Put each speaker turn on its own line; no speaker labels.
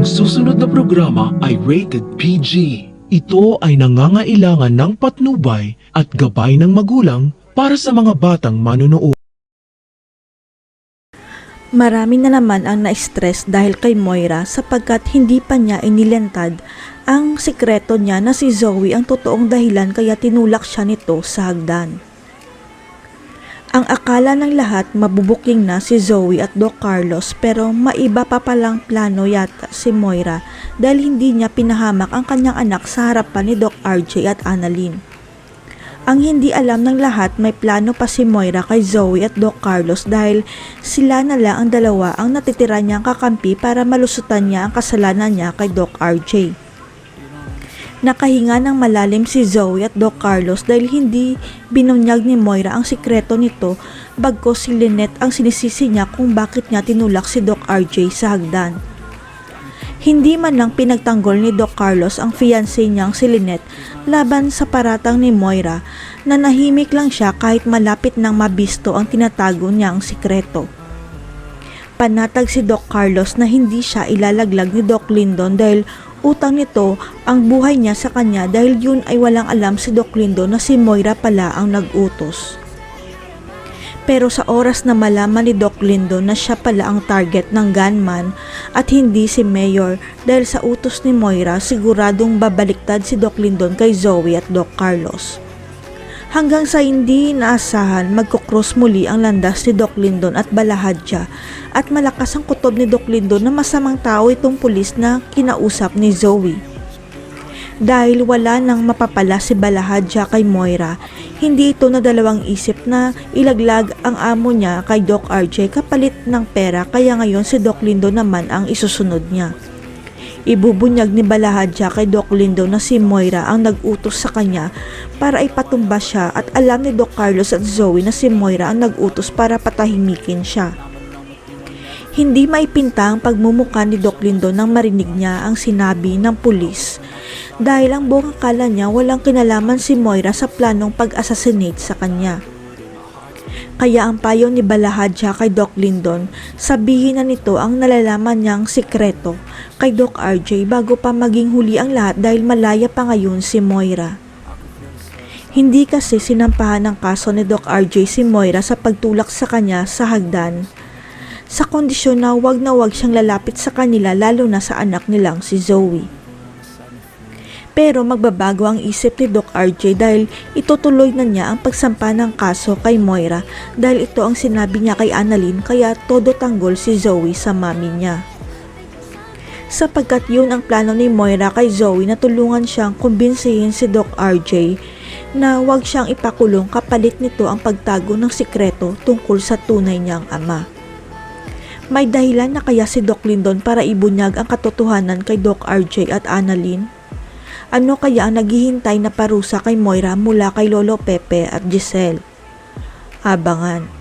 susunod na programa ay rated PG. Ito ay nangangailangan ng patnubay at gabay ng magulang para sa mga batang manunood.
Marami na naman ang na-stress dahil kay Moira sapagkat hindi pa niya inilantad ang sikreto niya na si Zoe ang totoong dahilan kaya tinulak siya nito sa hagdan. Ang akala ng lahat mabubuking na si Zoe at Doc Carlos pero maiba pa palang plano yata si Moira dahil hindi niya pinahamak ang kanyang anak sa harapan ni Doc RJ at Annalyn. Ang hindi alam ng lahat may plano pa si Moira kay Zoe at Doc Carlos dahil sila na lang ang dalawa ang natitira niyang kakampi para malusutan niya ang kasalanan niya kay Doc RJ. Nakahinga ng malalim si Zoe at Doc Carlos dahil hindi binunyag ni Moira ang sikreto nito bagkus si Lynette ang sinisisi niya kung bakit niya tinulak si Doc RJ sa hagdan. Hindi man lang pinagtanggol ni Doc Carlos ang fiancé niyang si Lynette laban sa paratang ni Moira na nahimik lang siya kahit malapit nang mabisto ang tinatago niyang sikreto. Panatag si Doc Carlos na hindi siya ilalaglag ni Doc Lyndon dahil utang nito ang buhay niya sa kanya dahil yun ay walang alam si Doc Lyndon na si Moira pala ang nag-utos. Pero sa oras na malaman ni Doc Lyndon na siya pala ang target ng gunman at hindi si Mayor dahil sa utos ni Moira siguradong babaliktad si Doc Lyndon kay Zoe at Doc Carlos. Hanggang sa hindi inaasahan magkukross muli ang landas ni Doc Lyndon at Balahadja at malakas ang kutob ni Doc Lyndon na masamang tao itong pulis na kinausap ni Zoe. Dahil wala nang mapapala si Balahadja kay Moira, hindi ito nadalawang isip na ilaglag ang amo niya kay Doc RJ kapalit ng pera kaya ngayon si Doc Lyndon naman ang isusunod niya. Ibubunyag ni Balahadja kay Doc Lyndon na si Moira ang nag-utos sa kanya para ipatumba siya at alam ni Doc Carlos at Zoe na si Moira ang nag-utos para patahimikin siya. Hindi maipinta ang pagmumukha ni Doc Lyndon nang marinig niya ang sinabi ng pulis dahil ang buong akala niya walang kinalaman si Moira sa planong pag-assassinate sa kanya. Kaya ang payo ni Balahadja kay Doc Lyndon, sabihin na nito ang nalalaman niyang sikreto kay Doc RJ bago pa maging huli ang lahat dahil malaya pa ngayon si Moira. Hindi kasi sinampahan ng kaso ni Doc RJ si Moira sa pagtulak sa kanya sa hagdan, sa kondisyon na wag siyang lalapit sa kanila lalo na sa anak nilang si Zoe. Pero magbabago ang isip ni Doc RJ dahil itutuloy na niya ang pagsampa ng kaso kay Moira dahil ito ang sinabi niya kay Annalyn kaya todo tanggol si Zoe sa mami niya. Sapagkat yun ang plano ni Moira kay Zoe na tulungan siyang kumbinsihin si Doc RJ na wag siyang ipakulong kapalit nito ang pagtago ng sikreto tungkol sa tunay niyang ama. May dahilan na kaya si Doc Lyndon para ibunyag ang katotohanan kay Doc RJ at Annalyn? Ano kaya ang naghihintay na parusa kay Moira mula kay Lolo Pepe at Giselle? Abangan.